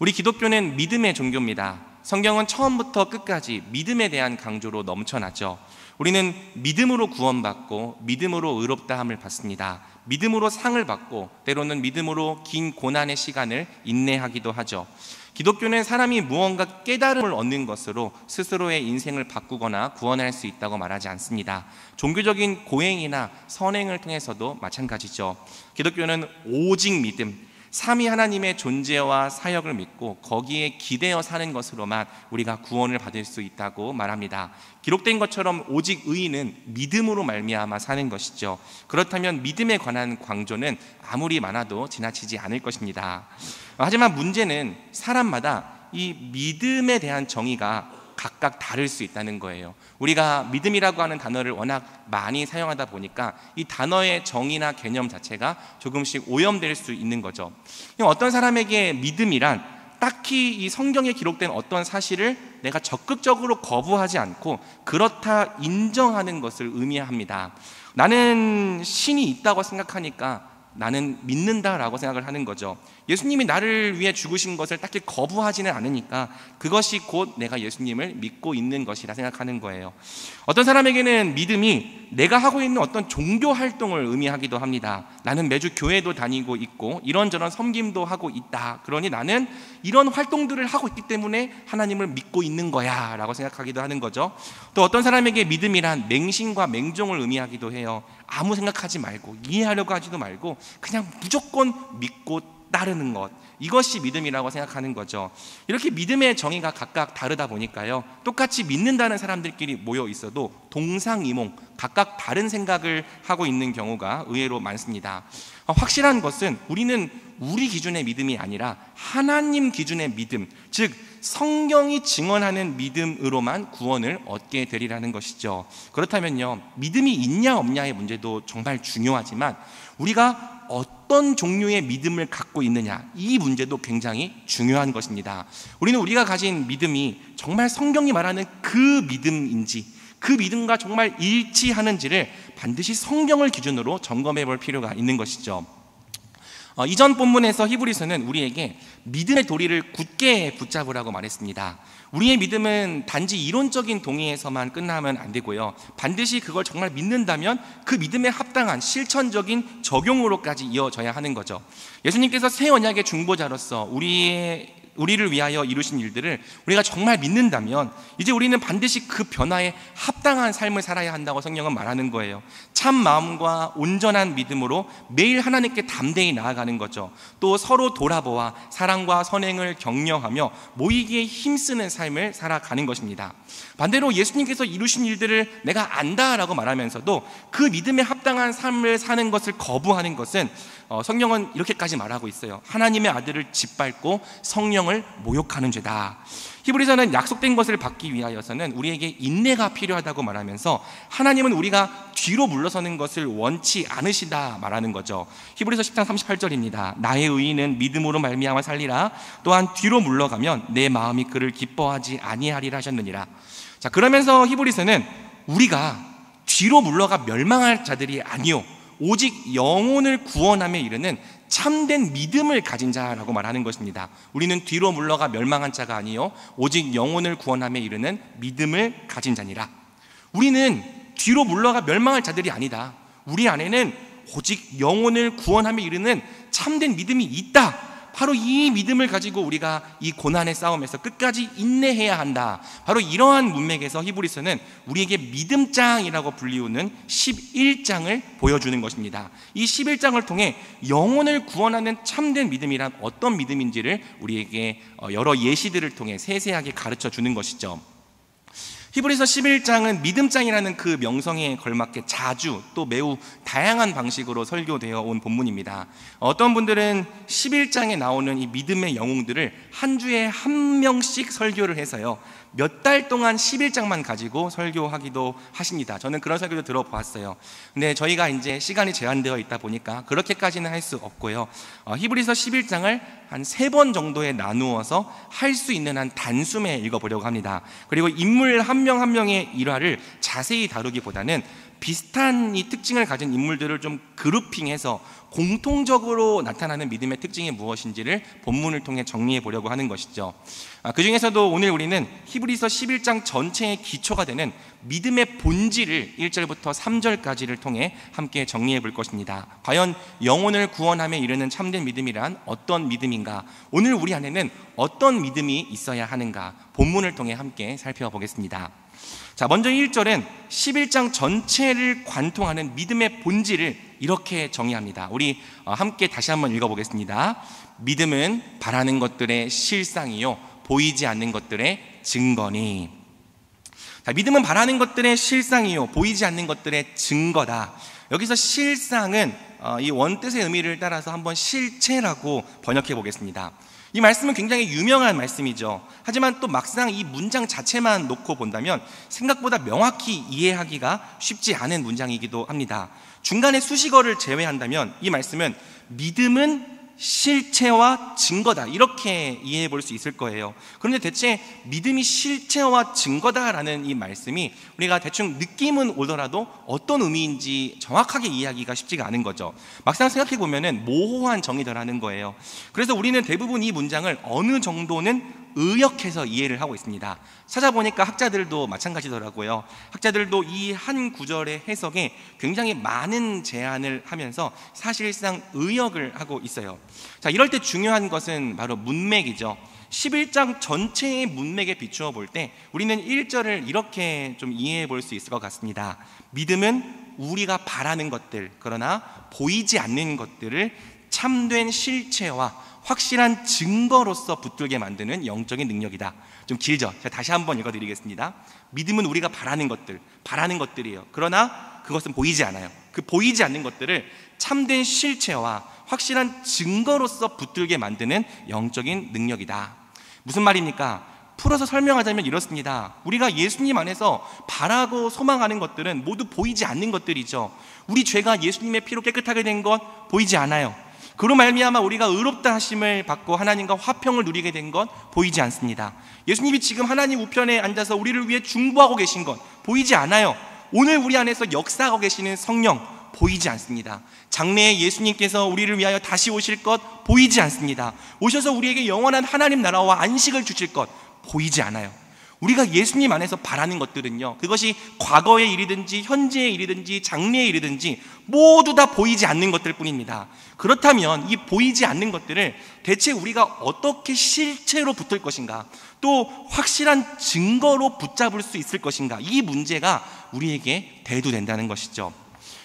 우리 기독교는 믿음의 종교입니다. 성경은 처음부터 끝까지 믿음에 대한 강조로 넘쳐나죠. 우리는 믿음으로 구원받고 믿음으로 의롭다함을 받습니다. 믿음으로 상을 받고 때로는 믿음으로 긴 고난의 시간을 인내하기도 하죠. 기독교는 사람이 무언가 깨달음을 얻는 것으로 스스로의 인생을 바꾸거나 구원할 수 있다고 말하지 않습니다. 종교적인 고행이나 선행을 통해서도 마찬가지죠. 기독교는 오직 믿음, 삼위 하나님의 존재와 사역을 믿고 거기에 기대어 사는 것으로만 우리가 구원을 받을 수 있다고 말합니다. 기록된 것처럼 오직 의인은 믿음으로 말미암아 사는 것이죠. 그렇다면 믿음에 관한 강조는 아무리 많아도 지나치지 않을 것입니다. 하지만 문제는 사람마다 이 믿음에 대한 정의가 각각 다를 수 있다는 거예요. 우리가 믿음이라고 하는 단어를 워낙 많이 사용하다 보니까 이 단어의 정의나 개념 자체가 조금씩 오염될 수 있는 거죠. 어떤 사람에게 믿음이란 딱히 이 성경에 기록된 어떤 사실을 내가 적극적으로 거부하지 않고 그렇다 인정하는 것을 의미합니다. 나는 신이 있다고 생각하니까 나는 믿는다라고 생각을 하는 거죠. 예수님이 나를 위해 죽으신 것을 딱히 거부하지는 않으니까 그것이 곧 내가 예수님을 믿고 있는 것이라 생각하는 거예요. 어떤 사람에게는 믿음이 내가 하고 있는 어떤 종교 활동을 의미하기도 합니다. 나는 매주 교회도 다니고 있고 이런저런 섬김도 하고 있다. 그러니 나는 이런 활동들을 하고 있기 때문에 하나님을 믿고 있는 거야 라고 생각하기도 하는 거죠. 또 어떤 사람에게 믿음이란 맹신과 맹종을 의미하기도 해요. 아무 생각하지 말고 이해하려고 하지도 말고 그냥 무조건 믿고 따르는 것, 이것이 믿음이라고 생각하는 거죠. 이렇게 믿음의 정의가 각각 다르다 보니까요, 똑같이 믿는다는 사람들끼리 모여 있어도 동상이몽 각각 다른 생각을 하고 있는 경우가 의외로 많습니다. 확실한 것은 우리는 우리 기준의 믿음이 아니라 하나님 기준의 믿음, 즉 성경이 증언하는 믿음으로만 구원을 얻게 되리라는 것이죠. 그렇다면요, 믿음이 있냐 없냐의 문제도 정말 중요하지만 우리가 어떤 종류의 믿음을 갖고 있느냐, 이 문제도 굉장히 중요한 것입니다. 우리가 가진 믿음이 정말 성경이 말하는 그 믿음인지, 그 믿음과 정말 일치하는지를 반드시 성경을 기준으로 점검해 볼 필요가 있는 것이죠. 이전 본문에서 히브리서는 우리에게 믿음의 도리를 굳게 붙잡으라고 말했습니다. 우리의 믿음은 단지 이론적인 동의에서만 끝나면 안 되고요, 반드시 그걸 정말 믿는다면 그 믿음에 합당한 실천적인 적용으로까지 이어져야 하는 거죠. 예수님께서 새 언약의 중보자로서 우리를 위하여 이루신 일들을 우리가 정말 믿는다면 이제 우리는 반드시 그 변화에 합당한 삶을 살아야 한다고 성경은 말하는 거예요. 참 마음과 온전한 믿음으로 매일 하나님께 담대히 나아가는 거죠. 또 서로 돌아보아 사랑과 선행을 격려하며 모이기에 힘쓰는 삶을 살아가는 것입니다. 반대로 예수님께서 이루신 일들을 내가 안다라고 말하면서도 그 믿음에 합당한 삶을 사는 것을 거부하는 것은 성경은 이렇게까지 말하고 있어요. 하나님의 아들을 짓밟고 성령을 모욕하는 죄다. 히브리서는 약속된 것을 받기 위하여서는 우리에게 인내가 필요하다고 말하면서 하나님은 우리가 뒤로 물러서는 것을 원치 않으시다 말하는 거죠. 히브리서 10장 38절입니다. 나의 의인은 믿음으로 말미암아 살리라. 또한 뒤로 물러가면 내 마음이 그를 기뻐하지 아니하리라 하셨느니라. 자, 그러면서 히브리서는 우리가 뒤로 물러가 멸망할 자들이 아니요 오직 영혼을 구원함에 이르는 참된 믿음을 가진 자라고 말하는 것입니다. 우리는 뒤로 물러가 멸망한 자가 아니요 오직 영혼을 구원함에 이르는 믿음을 가진 자니라. 우리는 뒤로 물러가 멸망할 자들이 아니다. 우리 안에는 오직 영혼을 구원함에 이르는 참된 믿음이 있다. 바로 이 믿음을 가지고 우리가 이 고난의 싸움에서 끝까지 인내해야 한다. 바로 이러한 문맥에서 히브리서는 우리에게 믿음장이라고 불리우는 11장을 보여주는 것입니다. 이 11장을 통해 영혼을 구원하는 참된 믿음이란 어떤 믿음인지를 우리에게 여러 예시들을 통해 세세하게 가르쳐 주는 것이죠. 히브리서 11장은 믿음장이라는 그 명성에 걸맞게 자주 또 매우 다양한 방식으로 설교되어 온 본문입니다. 어떤 분들은 11장에 나오는 이 믿음의 영웅들을 한 주에 한 명씩 설교를 해서요, 몇 달 동안 11장만 가지고 설교하기도 하십니다. 저는 그런 설교도 들어보았어요. 근데 저희가 이제 시간이 제한되어 있다 보니까 그렇게까지는 할 수 없고요, 히브리서 11장을 한 3번 정도에 나누어서 할 수 있는 한 단숨에 읽어보려고 합니다. 그리고 인물 한 명 한 명의 일화를 자세히 다루기보다는 비슷한 이 특징을 가진 인물들을 좀 그룹핑해서 공통적으로 나타나는 믿음의 특징이 무엇인지를 본문을 통해 정리해 보려고 하는 것이죠. 그 중에서도 오늘 우리는 히브리서 11장 전체의 기초가 되는 믿음의 본질을 1절부터 3절까지를 통해 함께 정리해 볼 것입니다. 과연 영혼을 구원함에 이르는 참된 믿음이란 어떤 믿음인가? 오늘 우리 안에는 어떤 믿음이 있어야 하는가? 본문을 통해 함께 살펴보겠습니다. 자, 먼저 1절은 11장 전체를 관통하는 믿음의 본질을 이렇게 정의합니다. 우리 함께 다시 한번 읽어보겠습니다. 믿음은 바라는 것들의 실상이요 보이지 않는 것들의 증거니. 자, 믿음은 바라는 것들의 실상이요 보이지 않는 것들의 증거다. 여기서 실상은 이 원뜻의 의미를 따라서 한번 실체라고 번역해 보겠습니다. 이 말씀은 굉장히 유명한 말씀이죠. 하지만 또 막상 이 문장 자체만 놓고 본다면 생각보다 명확히 이해하기가 쉽지 않은 문장이기도 합니다. 중간에 수식어를 제외한다면 이 말씀은 믿음은 실체와 증거다, 이렇게 이해해 볼 수 있을 거예요. 그런데 대체 믿음이 실체와 증거다라는 이 말씀이 우리가 대충 느낌은 오더라도 어떤 의미인지 정확하게 이해하기가 쉽지가 않은 거죠. 막상 생각해 보면은 모호한 정의더라는 거예요. 그래서 우리는 대부분 이 문장을 어느 정도는 의역해서 이해를 하고 있습니다. 찾아보니까 학자들도 마찬가지더라고요. 학자들도 이 한 구절의 해석에 굉장히 많은 제안을 하면서 사실상 의역을 하고 있어요. 자, 이럴 때 중요한 것은 바로 문맥이죠. 11장 전체의 문맥에 비추어 볼 때 우리는 1절을 이렇게 좀 이해해 볼 수 있을 것 같습니다. 믿음은 우리가 바라는 것들, 그러나 보이지 않는 것들을 참된 실체와 확실한 증거로서 붙들게 만드는 영적인 능력이다. 좀 길죠? 제가 다시 한번 읽어드리겠습니다. 믿음은 우리가 바라는 것들이에요. 그러나 그것은 보이지 않아요. 그 보이지 않는 것들을 참된 실체와 확실한 증거로서 붙들게 만드는 영적인 능력이다. 무슨 말입니까? 풀어서 설명하자면 이렇습니다. 우리가 예수님 안에서 바라고 소망하는 것들은 모두 보이지 않는 것들이죠. 우리 죄가 예수님의 피로 깨끗하게 된 것 보이지 않아요. 그로 말미암아 우리가 의롭다 하심을 받고 하나님과 화평을 누리게 된 것 보이지 않습니다. 예수님이 지금 하나님 우편에 앉아서 우리를 위해 중보하고 계신 것 보이지 않아요. 오늘 우리 안에서 역사하고 계시는 성령 보이지 않습니다. 장래에 예수님께서 우리를 위하여 다시 오실 것 보이지 않습니다. 오셔서 우리에게 영원한 하나님 나라와 안식을 주실 것 보이지 않아요. 우리가 예수님 안에서 바라는 것들은요, 그것이 과거의 일이든지 현재의 일이든지 장래의 일이든지 모두 다 보이지 않는 것들 뿐입니다. 그렇다면 이 보이지 않는 것들을 대체 우리가 어떻게 실체로 붙을 것인가, 또 확실한 증거로 붙잡을 수 있을 것인가, 이 문제가 우리에게 대두된다는 것이죠.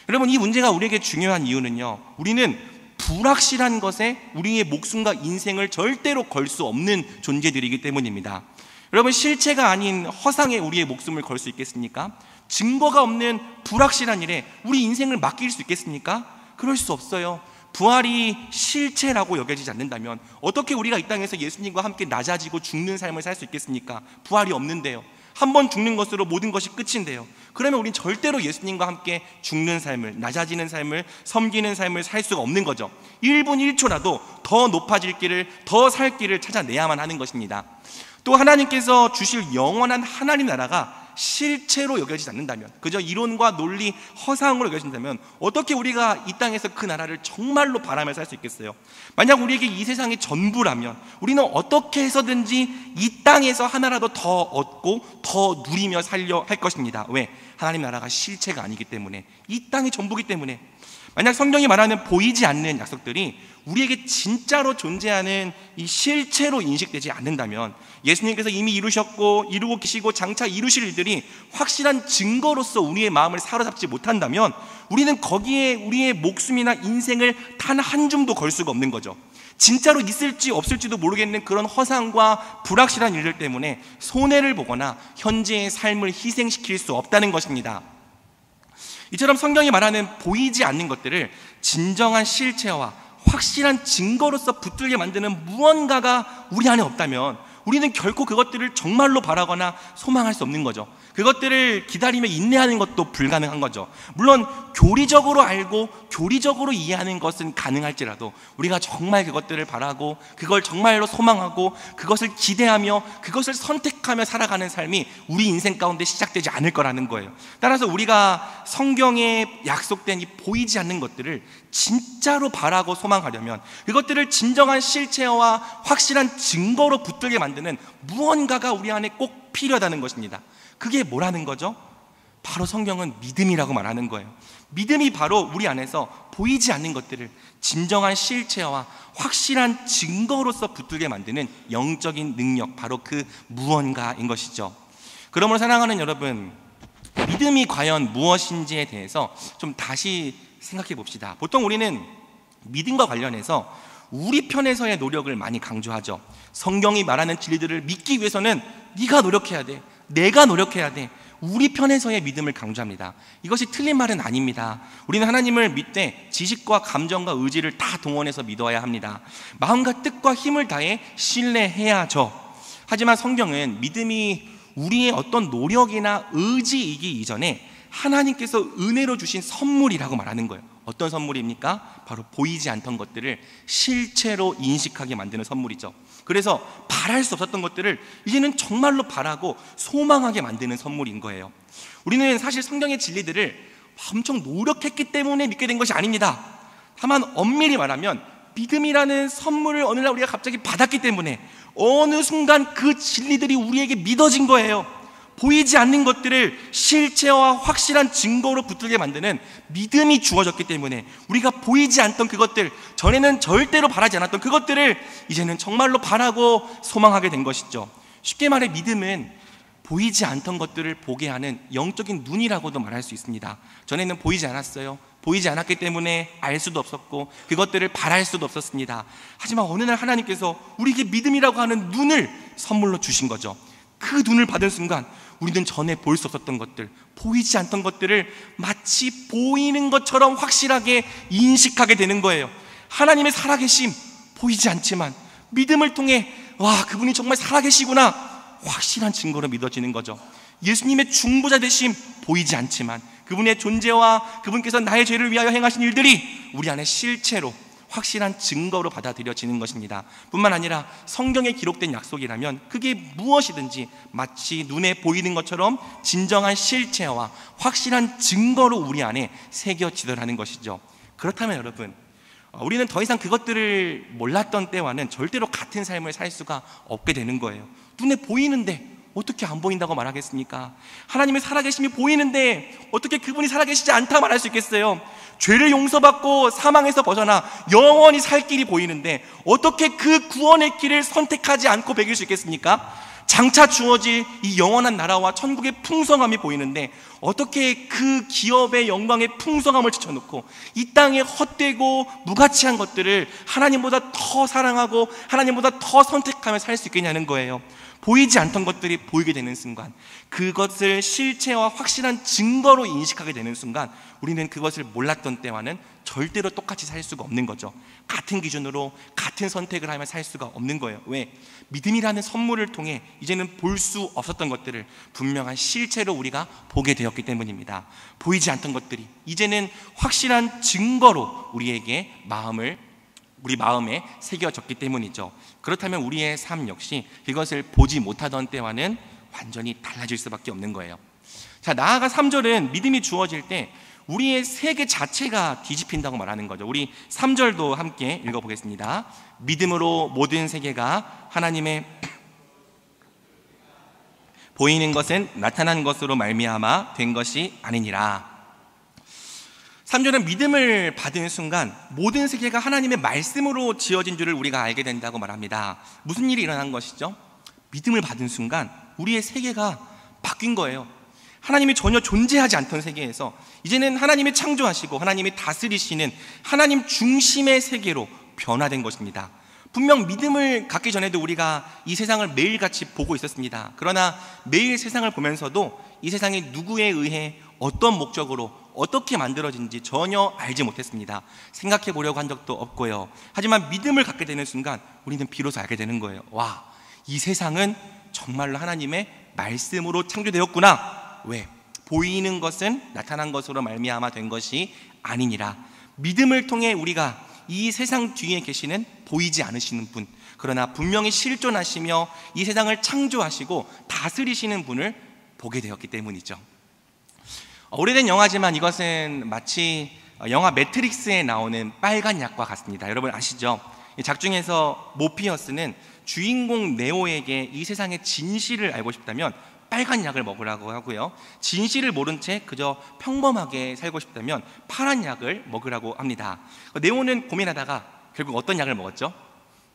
여러분, 이 문제가 우리에게 중요한 이유는요, 우리는 불확실한 것에 우리의 목숨과 인생을 절대로 걸 수 없는 존재들이기 때문입니다. 여러분, 실체가 아닌 허상에 우리의 목숨을 걸 수 있겠습니까? 증거가 없는 불확실한 일에 우리 인생을 맡길 수 있겠습니까? 그럴 수 없어요. 부활이 실체라고 여겨지지 않는다면 어떻게 우리가 이 땅에서 예수님과 함께 낮아지고 죽는 삶을 살 수 있겠습니까? 부활이 없는데요. 한 번 죽는 것으로 모든 것이 끝인데요. 그러면 우린 절대로 예수님과 함께 죽는 삶을, 낮아지는 삶을, 섬기는 삶을 살 수가 없는 거죠. 1분 1초라도 더 높아질 길을, 더 살 길을 찾아내야만 하는 것입니다. 또 하나님께서 주실 영원한 하나님 나라가 실체로 여겨지지 않는다면, 그저 이론과 논리, 허상으로 여겨진다면 어떻게 우리가 이 땅에서 그 나라를 정말로 바라며 살 수 있겠어요? 만약 우리에게 이 세상이 전부라면 우리는 어떻게 해서든지 이 땅에서 하나라도 더 얻고 더 누리며 살려 할 것입니다. 왜? 하나님 나라가 실체가 아니기 때문에, 이 땅이 전부기 때문에. 만약 성경이 말하는 보이지 않는 약속들이 우리에게 진짜로 존재하는 이 실체로 인식되지 않는다면, 예수님께서 이미 이루셨고 이루고 계시고 장차 이루실 일들이 확실한 증거로서 우리의 마음을 사로잡지 못한다면 우리는 거기에 우리의 목숨이나 인생을 단 한 줌도 걸 수가 없는 거죠. 진짜로 있을지 없을지도 모르겠는 그런 허상과 불확실한 일들 때문에 손해를 보거나 현재의 삶을 희생시킬 수 없다는 것입니다. 이처럼 성경이 말하는 보이지 않는 것들을 진정한 실체와 확실한 증거로서 붙들게 만드는 무언가가 우리 안에 없다면 우리는 결코 그것들을 정말로 바라거나 소망할 수 없는 거죠. 그것들을 기다리며 인내하는 것도 불가능한 거죠. 물론 교리적으로 알고 교리적으로 이해하는 것은 가능할지라도 우리가 정말 그것들을 바라고 그걸 정말로 소망하고 그것을 기대하며 그것을 선택하며 살아가는 삶이 우리 인생 가운데 시작되지 않을 거라는 거예요. 따라서 우리가 성경에 약속된 이 보이지 않는 것들을 진짜로 바라고 소망하려면 그것들을 진정한 실체와 확실한 증거로 붙들게 만드는 무언가가 우리 안에 꼭 필요하다는 것입니다. 그게 뭐라는 거죠? 바로 성경은 믿음이라고 말하는 거예요. 믿음이 바로 우리 안에서 보이지 않는 것들을 진정한 실체와 확실한 증거로서 붙들게 만드는 영적인 능력, 바로 그 무언가인 것이죠. 그러므로 사랑하는 여러분, 믿음이 과연 무엇인지에 대해서 좀 다시 생각해 봅시다. 보통 우리는 믿음과 관련해서 우리 편에서의 노력을 많이 강조하죠. 성경이 말하는 진리들을 믿기 위해서는 네가 노력해야 돼, 내가 노력해야 돼. 우리 편에서의 믿음을 강조합니다. 이것이 틀린 말은 아닙니다. 우리는 하나님을 믿되 지식과 감정과 의지를 다 동원해서 믿어야 합니다. 마음과 뜻과 힘을 다해 신뢰해야죠. 하지만 성경은 믿음이 우리의 어떤 노력이나 의지이기 이전에 하나님께서 은혜로 주신 선물이라고 말하는 거예요. 어떤 선물입니까? 바로 보이지 않던 것들을 실체로 인식하게 만드는 선물이죠. 그래서 바랄 수 없었던 것들을 이제는 정말로 바라고 소망하게 만드는 선물인 거예요. 우리는 사실 성경의 진리들을 엄청 노력했기 때문에 믿게 된 것이 아닙니다. 다만 엄밀히 말하면 믿음이라는 선물을 어느 날 우리가 갑자기 받았기 때문에 어느 순간 그 진리들이 우리에게 믿어진 거예요. 보이지 않는 것들을 실체와 확실한 증거로 붙들게 만드는 믿음이 주어졌기 때문에 우리가 보이지 않던 그것들, 전에는 절대로 바라지 않았던 그것들을 이제는 정말로 바라고 소망하게 된 것이죠. 쉽게 말해 믿음은 보이지 않던 것들을 보게 하는 영적인 눈이라고도 말할 수 있습니다. 전에는 보이지 않았어요. 보이지 않았기 때문에 알 수도 없었고 그것들을 바랄 수도 없었습니다. 하지만 어느 날 하나님께서 우리에게 믿음이라고 하는 눈을 선물로 주신 거죠. 그 눈을 받은 순간 우리는 전에 볼 수 없었던 것들, 보이지 않던 것들을 마치 보이는 것처럼 확실하게 인식하게 되는 거예요. 하나님의 살아계심, 보이지 않지만 믿음을 통해 와, 그분이 정말 살아계시구나, 확실한 증거로 믿어지는 거죠. 예수님의 중보자 되심, 보이지 않지만 그분의 존재와 그분께서 나의 죄를 위하여 행하신 일들이 우리 안에 실체로 확실한 증거로 받아들여지는 것입니다. 뿐만 아니라 성경에 기록된 약속이라면 그게 무엇이든지 마치 눈에 보이는 것처럼 진정한 실체와 확실한 증거로 우리 안에 새겨지더라는 것이죠. 그렇다면 여러분, 우리는 더 이상 그것들을 몰랐던 때와는 절대로 같은 삶을 살 수가 없게 되는 거예요. 눈에 보이는데 어떻게 안 보인다고 말하겠습니까? 하나님의 살아계심이 보이는데 어떻게 그분이 살아계시지 않다 말할 수 있겠어요? 죄를 용서받고 사망에서 벗어나 영원히 살 길이 보이는데 어떻게 그 구원의 길을 선택하지 않고 배길 수 있겠습니까? 장차 주어질 이 영원한 나라와 천국의 풍성함이 보이는데 어떻게 그 기업의 영광의 풍성함을 제쳐놓고 이 땅에 헛되고 무가치한 것들을 하나님보다 더 사랑하고 하나님보다 더 선택하며 살 수 있겠냐는 거예요. 보이지 않던 것들이 보이게 되는 순간, 그것을 실체와 확실한 증거로 인식하게 되는 순간 우리는 그것을 몰랐던 때와는 절대로 똑같이 살 수가 없는 거죠. 같은 기준으로 같은 선택을 하며 살 수가 없는 거예요. 왜? 믿음이라는 선물을 통해 이제는 볼 수 없었던 것들을 분명한 실체로 우리가 보게 되었기 때문입니다. 보이지 않던 것들이 이제는 확실한 증거로 우리 마음에 새겨졌기 때문이죠. 그렇다면 우리의 삶 역시 그것을 보지 못하던 때와는 완전히 달라질 수밖에 없는 거예요. 자, 나아가 3절은 믿음이 주어질 때 우리의 세계 자체가 뒤집힌다고 말하는 거죠. 우리 3절도 함께 읽어보겠습니다. 믿음으로 모든 세계가 하나님의 보이는 것은 나타난 것으로 말미암아 된 것이 아니니라. 3절은 믿음을 받은 순간 모든 세계가 하나님의 말씀으로 지어진 줄을 우리가 알게 된다고 말합니다. 무슨 일이 일어난 것이죠? 믿음을 받은 순간 우리의 세계가 바뀐 거예요. 하나님이 전혀 존재하지 않던 세계에서 이제는 하나님이 창조하시고 하나님이 다스리시는 하나님 중심의 세계로 변화된 것입니다. 분명 믿음을 갖기 전에도 우리가 이 세상을 매일같이 보고 있었습니다. 그러나 매일 세상을 보면서도 이 세상이 누구에 의해 어떤 목적으로 어떻게 만들어진지 전혀 알지 못했습니다. 생각해 보려고 한 적도 없고요. 하지만 믿음을 갖게 되는 순간 우리는 비로소 알게 되는 거예요. 와, 이 세상은 정말로 하나님의 말씀으로 창조되었구나. 왜? 보이는 것은 나타난 것으로 말미암아 된 것이 아니니라. 믿음을 통해 우리가 이 세상 뒤에 계시는 보이지 않으시는 분, 그러나 분명히 실존하시며 이 세상을 창조하시고 다스리시는 분을 보게 되었기 때문이죠. 오래된 영화지만 이것은 마치 영화 매트릭스에 나오는 빨간 약과 같습니다. 여러분 아시죠? 작중에서 모피어스는 주인공 네오에게 이 세상의 진실을 알고 싶다면 빨간 약을 먹으라고 하고요, 진실을 모른 채 그저 평범하게 살고 싶다면 파란 약을 먹으라고 합니다. 네오는 고민하다가 결국 어떤 약을 먹었죠?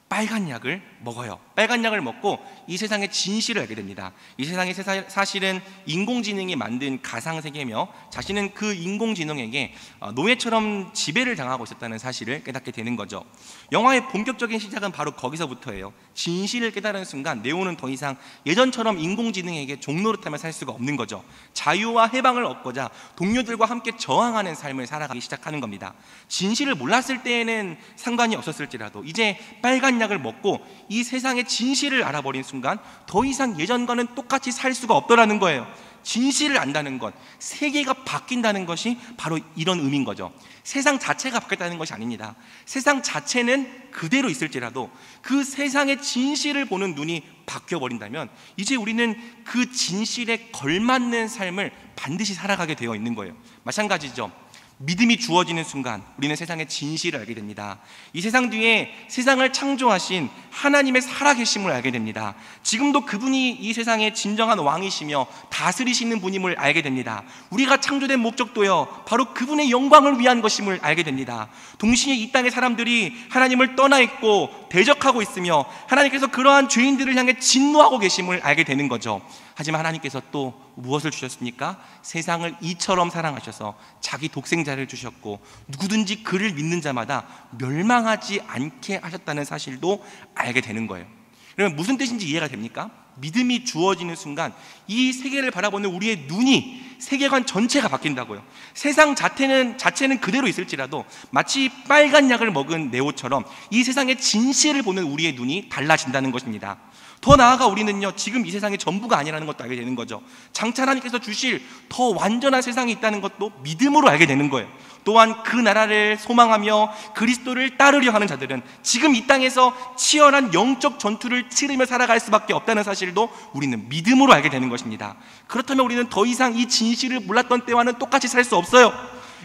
빨간 약을 먹어요. 빨간 약을 먹고 이 세상의 진실을 알게 됩니다. 이 세상의 사실은 인공지능이 만든 가상세계며 자신은 그 인공지능에게 노예처럼 지배를 당하고 있었다는 사실을 깨닫게 되는 거죠. 영화의 본격적인 시작은 바로 거기서부터예요. 진실을 깨달은 순간 네오는 더 이상 예전처럼 인공지능에게 종노릇하며 살 수가 없는 거죠. 자유와 해방을 얻고자 동료들과 함께 저항하는 삶을 살아가기 시작하는 겁니다. 진실을 몰랐을 때에는 상관이 없었을지라도 이제 빨간 약을 먹고 이 세상의 진실을 알아버린 순간 더 이상 예전과는 똑같이 살 수가 없더라는 거예요. 진실을 안다는 것, 세계가 바뀐다는 것이 바로 이런 의미인 거죠. 세상 자체가 바뀌었다는 것이 아닙니다. 세상 자체는 그대로 있을지라도 그 세상의 진실을 보는 눈이 바뀌어버린다면 이제 우리는 그 진실에 걸맞는 삶을 반드시 살아가게 되어 있는 거예요. 마찬가지죠. 믿음이 주어지는 순간 우리는 세상의 진실을 알게 됩니다. 이 세상 뒤에 세상을 창조하신 하나님의 살아계심을 알게 됩니다. 지금도 그분이 이 세상의 진정한 왕이시며 다스리시는 분임을 알게 됩니다. 우리가 창조된 목적도요 바로 그분의 영광을 위한 것임을 알게 됩니다. 동시에 이 땅의 사람들이 하나님을 떠나 있고 대적하고 있으며 하나님께서 그러한 죄인들을 향해 진노하고 계심을 알게 되는 거죠. 하지만 하나님께서 또 무엇을 주셨습니까? 세상을 이처럼 사랑하셔서 자기 독생자를 주셨고 누구든지 그를 믿는 자마다 멸망하지 않게 하셨다는 사실도 알게 되는 거예요. 그러면 무슨 뜻인지 이해가 됩니까? 믿음이 주어지는 순간 이 세계를 바라보는 우리의 눈이 세계관 전체가 바뀐다고요. 세상 자체는 그대로 있을지라도 마치 빨간 약을 먹은 네오처럼 이 세상의 진실을 보는 우리의 눈이 달라진다는 것입니다. 더 나아가 우리는요 지금 이 세상의 전부가 아니라는 것도 알게 되는 거죠. 장차 하나님께서 주실 더 완전한 세상이 있다는 것도 믿음으로 알게 되는 거예요. 또한 그 나라를 소망하며 그리스도를 따르려 하는 자들은 지금 이 땅에서 치열한 영적 전투를 치르며 살아갈 수밖에 없다는 사실도 우리는 믿음으로 알게 되는 것입니다. 그렇다면 우리는 더 이상 이 진실을 몰랐던 때와는 똑같이 살 수 없어요.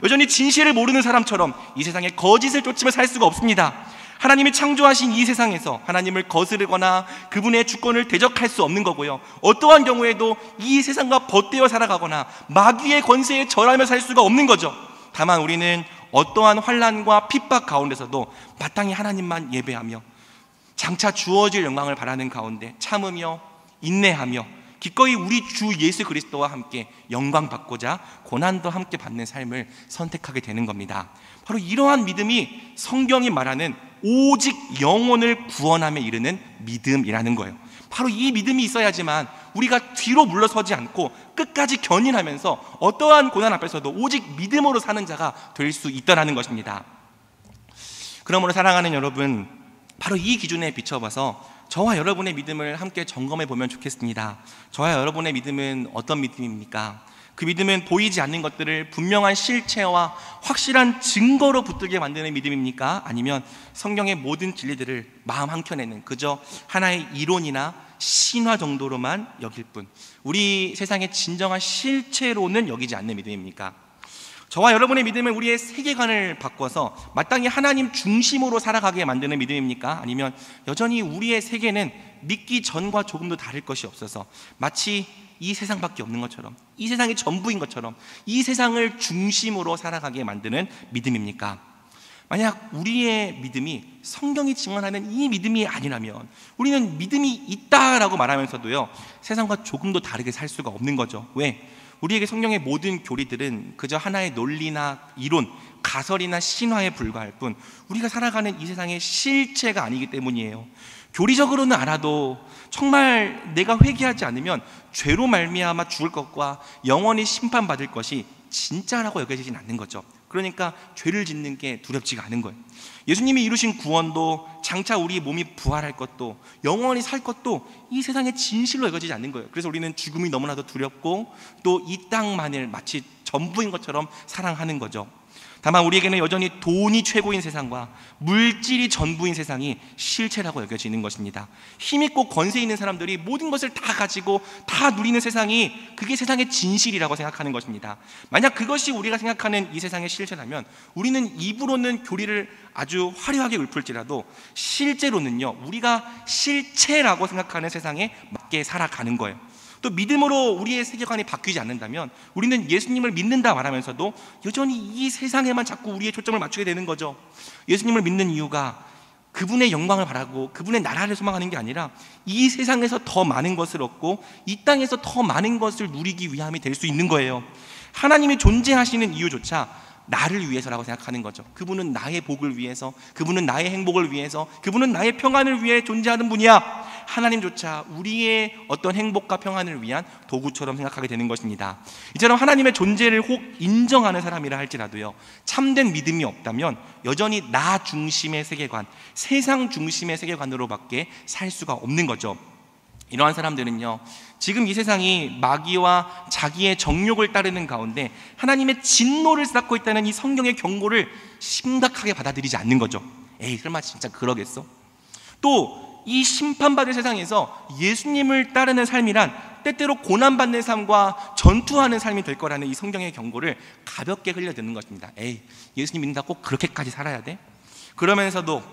여전히 진실을 모르는 사람처럼 이 세상의 거짓을 쫓으며 살 수가 없습니다. 하나님이 창조하신 이 세상에서 하나님을 거스르거나 그분의 주권을 대적할 수 없는 거고요, 어떠한 경우에도 이 세상과 벗대어 살아가거나 마귀의 권세에 절하며 살 수가 없는 거죠. 다만 우리는 어떠한 환난과 핍박 가운데서도 마땅히 하나님만 예배하며 장차 주어질 영광을 바라는 가운데 참으며 인내하며 기꺼이 우리 주 예수 그리스도와 함께 영광 받고자 고난도 함께 받는 삶을 선택하게 되는 겁니다. 바로 이러한 믿음이 성경이 말하는 오직 영혼을 구원함에 이르는 믿음이라는 거예요. 바로 이 믿음이 있어야지만 우리가 뒤로 물러서지 않고 끝까지 견인하면서 어떠한 고난 앞에서도 오직 믿음으로 사는 자가 될 수 있다는 것입니다. 그러므로 사랑하는 여러분, 바로 이 기준에 비춰봐서 저와 여러분의 믿음을 함께 점검해 보면 좋겠습니다. 저와 여러분의 믿음은 어떤 믿음입니까? 그 믿음은 보이지 않는 것들을 분명한 실체와 확실한 증거로 붙들게 만드는 믿음입니까? 아니면 성경의 모든 진리들을 마음 한켠에는 그저 하나의 이론이나 신화 정도로만 여길 뿐 우리 세상의 진정한 실체로는 여기지 않는 믿음입니까? 저와 여러분의 믿음은 우리의 세계관을 바꿔서 마땅히 하나님 중심으로 살아가게 만드는 믿음입니까? 아니면 여전히 우리의 세계는 믿기 전과 조금도 다를 것이 없어서 마치 이 세상밖에 없는 것처럼, 이 세상이 전부인 것처럼 이 세상을 중심으로 살아가게 만드는 믿음입니까? 만약 우리의 믿음이 성경이 증언하는 이 믿음이 아니라면 우리는 믿음이 있다라고 말하면서도요 세상과 조금도 다르게 살 수가 없는 거죠. 왜? 우리에게 성경의 모든 교리들은 그저 하나의 논리나 이론, 가설이나 신화에 불과할 뿐 우리가 살아가는 이 세상의 실체가 아니기 때문이에요. 교리적으로는 알아도 정말 내가 회개하지 않으면 죄로 말미암아 죽을 것과 영원히 심판받을 것이 진짜라고 여겨지진 않는 거죠. 그러니까 죄를 짓는 게 두렵지가 않은 거예요. 예수님이 이루신 구원도, 장차 우리 몸이 부활할 것도, 영원히 살 것도 이 세상의 진실로 여겨지지 않는 거예요. 그래서 우리는 죽음이 너무나도 두렵고 또 이 땅만을 마치 전부인 것처럼 사랑하는 거죠. 다만 우리에게는 여전히 돈이 최고인 세상과 물질이 전부인 세상이 실체라고 여겨지는 것입니다. 힘있고 권세 있는 사람들이 모든 것을 다 가지고 다 누리는 세상이, 그게 세상의 진실이라고 생각하는 것입니다. 만약 그것이 우리가 생각하는 이 세상의 실체라면 우리는 입으로는 교리를 아주 화려하게 읊을지라도 실제로는요, 우리가 실체라고 생각하는 세상에 맞게 살아가는 거예요. 또 믿음으로 우리의 세계관이 바뀌지 않는다면 우리는 예수님을 믿는다 말하면서도 여전히 이 세상에만 자꾸 우리의 초점을 맞추게 되는 거죠. 예수님을 믿는 이유가 그분의 영광을 바라고 그분의 나라를 소망하는 게 아니라 이 세상에서 더 많은 것을 얻고 이 땅에서 더 많은 것을 누리기 위함이 될 수 있는 거예요. 하나님이 존재하시는 이유조차 나를 위해서라고 생각하는 거죠. 그분은 나의 복을 위해서, 그분은 나의 행복을 위해서, 그분은 나의 평안을 위해 존재하는 분이야. 하나님조차 우리의 어떤 행복과 평안을 위한 도구처럼 생각하게 되는 것입니다. 이처럼 하나님의 존재를 혹 인정하는 사람이라 할지라도요, 참된 믿음이 없다면 여전히 나 중심의 세계관, 세상 중심의 세계관으로밖에 살 수가 없는 거죠. 이러한 사람들은요, 지금 이 세상이 마귀와 자기의 정욕을 따르는 가운데 하나님의 진노를 쌓고 있다는 이 성경의 경고를 심각하게 받아들이지 않는 거죠. 에이, 설마 진짜 그러겠어? 또 이 심판받을 세상에서 예수님을 따르는 삶이란 때때로 고난받는 삶과 전투하는 삶이 될 거라는 이 성경의 경고를 가볍게 흘려듣는 것입니다. 에이, 예수님 믿는다 꼭 그렇게까지 살아야 돼? 그러면서도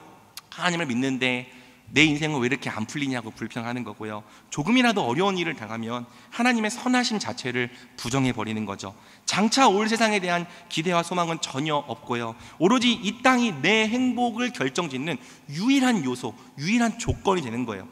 하나님을 믿는데 내 인생은 왜 이렇게 안 풀리냐고 불평하는 거고요. 조금이라도 어려운 일을 당하면 하나님의 선하심 자체를 부정해버리는 거죠. 장차 올 세상에 대한 기대와 소망은 전혀 없고요. 오로지 이 땅이 내 행복을 결정짓는 유일한 요소, 유일한 조건이 되는 거예요.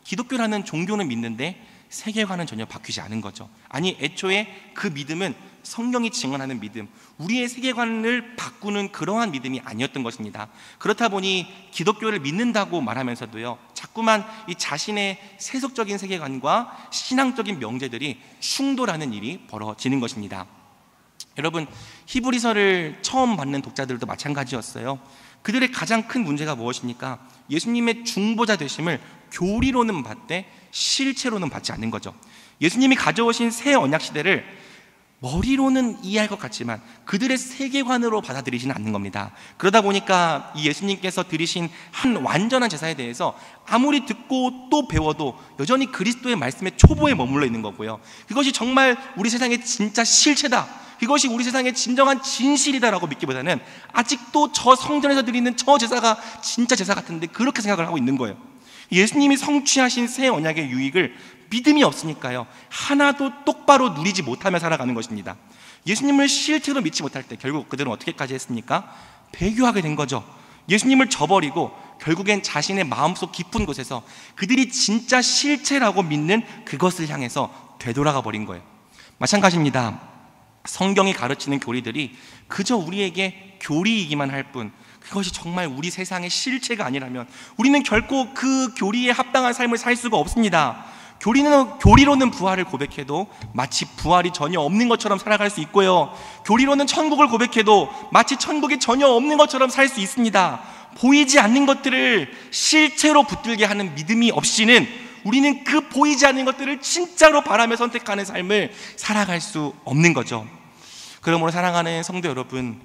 기독교라는 종교는 믿는데 세계관은 전혀 바뀌지 않은 거죠. 아니, 애초에 그 믿음은 성경이 증언하는 믿음, 우리의 세계관을 바꾸는 그러한 믿음이 아니었던 것입니다. 그렇다 보니 기독교를 믿는다고 말하면서도요, 자꾸만 이 자신의 세속적인 세계관과 신앙적인 명제들이 충돌하는 일이 벌어지는 것입니다. 여러분, 히브리서를 처음 받는 독자들도 마찬가지였어요. 그들의 가장 큰 문제가 무엇입니까? 예수님의 중보자 되심을 교리로는 받되 실체로는 받지 않는 거죠. 예수님이 가져오신 새 언약 시대를 머리로는 이해할 것 같지만 그들의 세계관으로 받아들이지는 않는 겁니다. 그러다 보니까 이 예수님께서 드리신 한 완전한 제사에 대해서 아무리 듣고 또 배워도 여전히 그리스도의 말씀의 초보에 머물러 있는 거고요. 그것이 정말 우리 세상의 진짜 실체다, 이것이 우리 세상의 진정한 진실이다라고 믿기보다는 아직도 저 성전에서 드리는 저 제사가 진짜 제사 같은데 그렇게 생각을 하고 있는 거예요. 예수님이 성취하신 새 언약의 유익을 믿음이 없으니까요, 하나도 똑바로 누리지 못하며 살아가는 것입니다. 예수님을 실제로 믿지 못할 때 결국 그들은 어떻게까지 했습니까? 배교하게 된 거죠. 예수님을 저버리고 결국엔 자신의 마음속 깊은 곳에서 그들이 진짜 실체라고 믿는 그것을 향해서 되돌아가 버린 거예요. 마찬가지입니다. 성경이 가르치는 교리들이 그저 우리에게 교리이기만 할 뿐, 그것이 정말 우리 세상의 실체가 아니라면 우리는 결코 그 교리에 합당한 삶을 살 수가 없습니다. 교리로는 부활을 고백해도 마치 부활이 전혀 없는 것처럼 살아갈 수 있고요, 교리로는 천국을 고백해도 마치 천국이 전혀 없는 것처럼 살 수 있습니다. 보이지 않는 것들을 실체로 붙들게 하는 믿음이 없이는 우리는 그 보이지 않는 것들을 진짜로 바라며 선택하는 삶을 살아갈 수 없는 거죠. 그러므로 사랑하는 성도 여러분,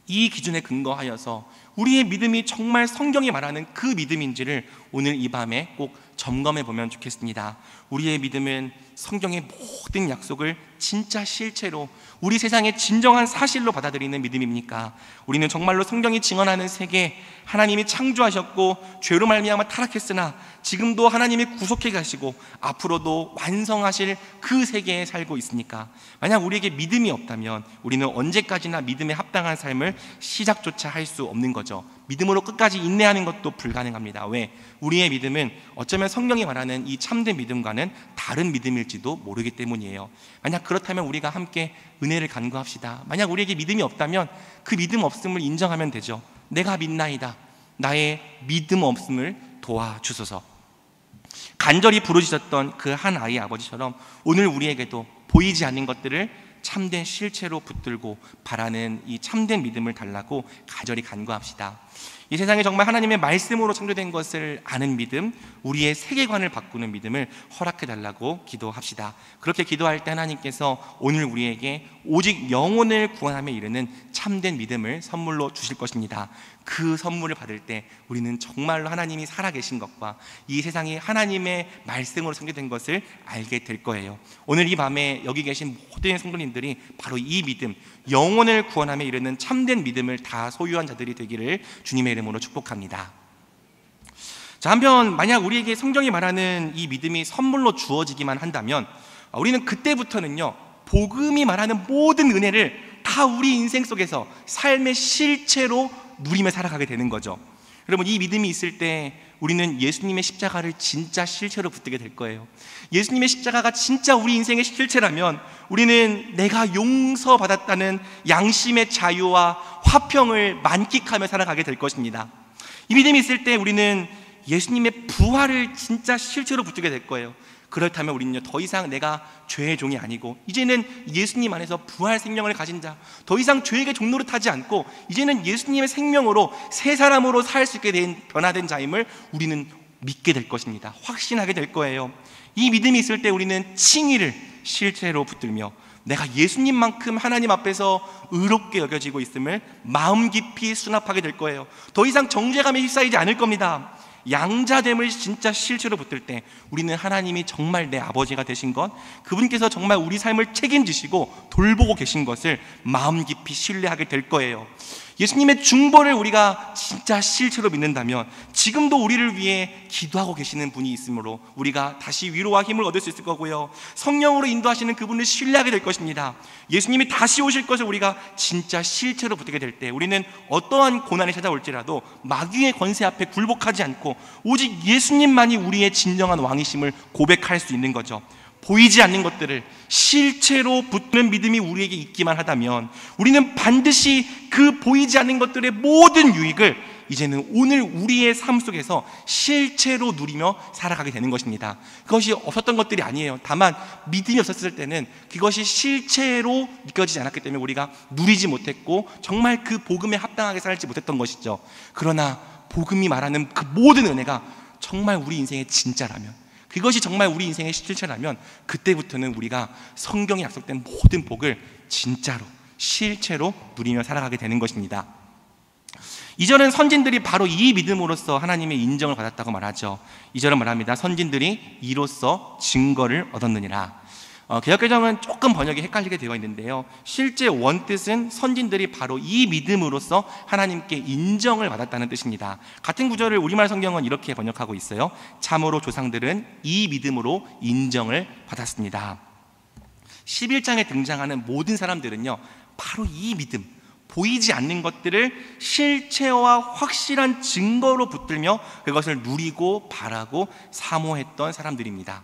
이 기준에 근거하여서 우리의 믿음이 정말 성경이 말하는 그 믿음인지를 오늘 이 밤에 꼭 점검해 보면 좋겠습니다. 우리의 믿음은 성경의 모든 약속을 진짜 실체로 우리 세상의 진정한 사실로 받아들이는 믿음입니까? 우리는 정말로 성경이 증언하는 세계, 하나님이 창조하셨고 죄로 말미암아 타락했으나 지금도 하나님이 구속해 가시고 앞으로도 완성하실 그 세계에 살고 있습니까? 만약 우리에게 믿음이 없다면 우리는 언제까지나 믿음에 합당한 삶을 시작조차 할 수 없는 거죠. 믿음으로 끝까지 인내하는 것도 불가능합니다. 왜? 우리의 믿음은 어쩌면 성경이 말하는 이 참된 믿음과는 다른 믿음일지도 모르기 때문이에요. 만약 그렇다면 우리가 함께 은혜를 간구합시다. 만약 우리에게 믿음이 없다면 그 믿음 없음을 인정하면 되죠. 내가 믿나이다, 나의 믿음 없음을 도와주소서. 간절히 부르짖었던 그 한 아이의 아버지처럼 오늘 우리에게도 보이지 않는 것들을 참된 실체로 붙들고 바라는 이 참된 믿음을 달라고 간절히 간구합시다. 이 세상에 정말 하나님의 말씀으로 창조된 것을 아는 믿음, 우리의 세계관을 바꾸는 믿음을 허락해 달라고 기도합시다. 그렇게 기도할 때 하나님께서 오늘 우리에게 오직 영혼을 구원함에 이르는 참된 믿음을 선물로 주실 것입니다. 그 선물을 받을 때 우리는 정말로 하나님이 살아계신 것과 이 세상이 하나님의 말씀으로 창조된 것을 알게 될 거예요. 오늘 이 밤에 여기 계신 모든 성도님들이 바로 이 믿음, 영혼을 구원함에 이르는 참된 믿음을 다 소유한 자들이 되기를 주님의 이름으로 축복합니다. 자, 한편 만약 우리에게 성경이 말하는 이 믿음이 선물로 주어지기만 한다면 우리는 그때부터는요, 복음이 말하는 모든 은혜를 다 우리 인생 속에서 삶의 실체로 누리며 살아가게 되는 거죠. 여러분, 이 믿음이 있을 때 우리는 예수님의 십자가를 진짜 실체로 붙들게 될 거예요. 예수님의 십자가가 진짜 우리 인생의 실체라면 우리는 내가 용서받았다는 양심의 자유와 화평을 만끽하며 살아가게 될 것입니다. 이 믿음이 있을 때 우리는 예수님의 부활을 진짜 실체로 붙들게 될 거예요. 그렇다면 우리는요, 더 이상 내가 죄의 종이 아니고 이제는 예수님 안에서 부활 생명을 가진 자, 더 이상 죄에게 종노릇하지 않고 이제는 예수님의 생명으로 새 사람으로 살 수 있게 된 변화된 자임을 우리는 믿게 될 것입니다. 확신하게 될 거예요. 이 믿음이 있을 때 우리는 칭의를 실체로 붙들며 내가 예수님만큼 하나님 앞에서 의롭게 여겨지고 있음을 마음 깊이 수납하게 될 거예요. 더 이상 정죄감에 휩싸이지 않을 겁니다. 양자됨을 진짜 실체로 붙들 때 우리는 하나님이 정말 내 아버지가 되신 것, 그분께서 정말 우리 삶을 책임지시고 돌보고 계신 것을 마음 깊이 신뢰하게 될 거예요. 예수님의 중보를 우리가 진짜 실체로 믿는다면 지금도 우리를 위해 기도하고 계시는 분이 있으므로 우리가 다시 위로와 힘을 얻을 수 있을 거고요, 성령으로 인도하시는 그분을 신뢰하게 될 것입니다. 예수님이 다시 오실 것을 우리가 진짜 실체로 붙들게 될 때 우리는 어떠한 고난이 찾아올지라도 마귀의 권세 앞에 굴복하지 않고 오직 예수님만이 우리의 진정한 왕이심을 고백할 수 있는 거죠. 보이지 않는 것들을 실체로 붙는 믿음이 우리에게 있기만 하다면 우리는 반드시 그 보이지 않는 것들의 모든 유익을 이제는 오늘 우리의 삶 속에서 실체로 누리며 살아가게 되는 것입니다. 그것이 없었던 것들이 아니에요. 다만 믿음이 없었을 때는 그것이 실체로 느껴지지 않았기 때문에 우리가 누리지 못했고 정말 그 복음에 합당하게 살지 못했던 것이죠. 그러나 복음이 말하는 그 모든 은혜가 정말 우리 인생의 진짜라면, 그것이 정말 우리 인생의 실체라면 그때부터는 우리가 성경에 약속된 모든 복을 진짜로 실체로 누리며 살아가게 되는 것입니다. 2절은 선진들이 바로 이 믿음으로써 하나님의 인정을 받았다고 말하죠. 2절은 말합니다. 선진들이 이로써 증거를 얻었느니라. 개역개정은 조금 번역이 헷갈리게 되어 있는데요, 실제 원뜻은 선진들이 바로 이 믿음으로써 하나님께 인정을 받았다는 뜻입니다. 같은 구절을 우리말 성경은 이렇게 번역하고 있어요. 참으로 조상들은 이 믿음으로 인정을 받았습니다. 11장에 등장하는 모든 사람들은요, 바로 이 믿음, 보이지 않는 것들을 실체와 확실한 증거로 붙들며 그것을 누리고 바라고 사모했던 사람들입니다.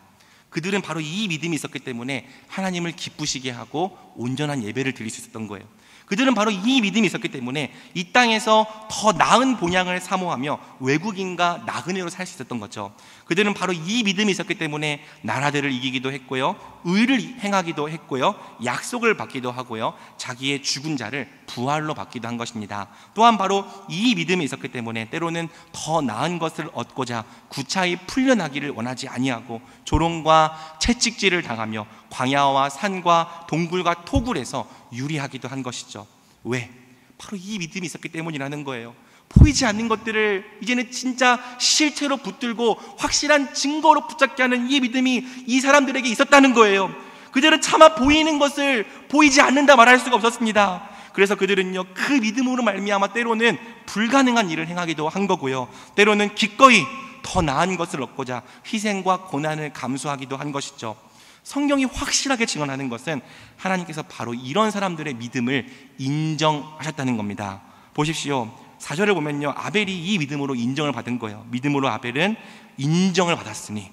그들은 바로 이 믿음이 있었기 때문에 하나님을 기쁘시게 하고 온전한 예배를 드릴 수 있었던 거예요. 그들은 바로 이 믿음이 있었기 때문에 이 땅에서 더 나은 본향을 사모하며 외국인과 나그네로 살 수 있었던 거죠. 그들은 바로 이 믿음이 있었기 때문에 나라들을 이기기도 했고요, 의를 행하기도 했고요, 약속을 받기도 하고요, 자기의 죽은 자를 부활로 받기도 한 것입니다. 또한 바로 이 믿음이 있었기 때문에 때로는 더 나은 것을 얻고자 구차히 풀려나기를 원하지 아니하고 조롱과 채찍질을 당하며 광야와 산과 동굴과 토굴에서 유리하기도 한 것이죠. 왜? 바로 이 믿음이 있었기 때문이라는 거예요. 보이지 않는 것들을 이제는 진짜 실체로 붙들고 확실한 증거로 붙잡게 하는 이 믿음이 이 사람들에게 있었다는 거예요. 그들은 차마 보이는 것을 보이지 않는다 말할 수가 없었습니다. 그래서 그들은요, 그 믿음으로 말미암아 때로는 불가능한 일을 행하기도 한 거고요, 때로는 기꺼이 더 나은 것을 얻고자 희생과 고난을 감수하기도 한 것이죠. 성경이 확실하게 증언하는 것은 하나님께서 바로 이런 사람들의 믿음을 인정하셨다는 겁니다. 보십시오. 4절을 보면요, 아벨이 이 믿음으로 인정을 받은 거예요. 믿음으로 아벨은 인정을 받았으니,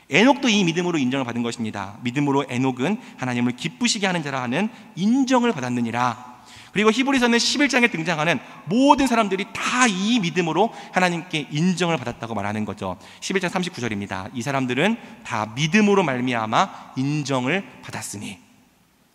에녹도 이 믿음으로 인정을 받은 것입니다. 믿음으로 에녹은 하나님을 기쁘시게 하는 자라 하는 인정을 받았느니라. 그리고 히브리서는 11장에 등장하는 모든 사람들이 다 이 믿음으로 하나님께 인정을 받았다고 말하는 거죠. 11장 39절입니다. 이 사람들은 다 믿음으로 말미암아 인정을 받았으니.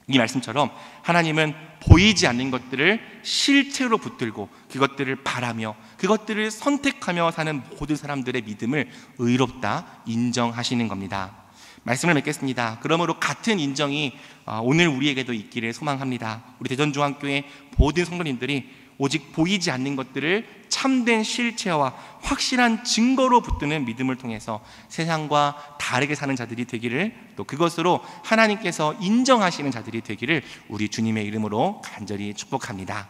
이 말씀처럼 하나님은 보이지 않는 것들을 실체로 붙들고 그것들을 바라며 그것들을 선택하며 사는 모든 사람들의 믿음을 의롭다 인정하시는 겁니다. 말씀을 맺겠습니다. 그러므로 같은 인정이 오늘 우리에게도 있기를 소망합니다. 우리 대전중앙교회 모든 성도님들이 오직 보이지 않는 것들을 참된 실체와 확실한 증거로 붙드는 믿음을 통해서 세상과 다르게 사는 자들이 되기를, 또 그것으로 하나님께서 인정하시는 자들이 되기를 우리 주님의 이름으로 간절히 축복합니다.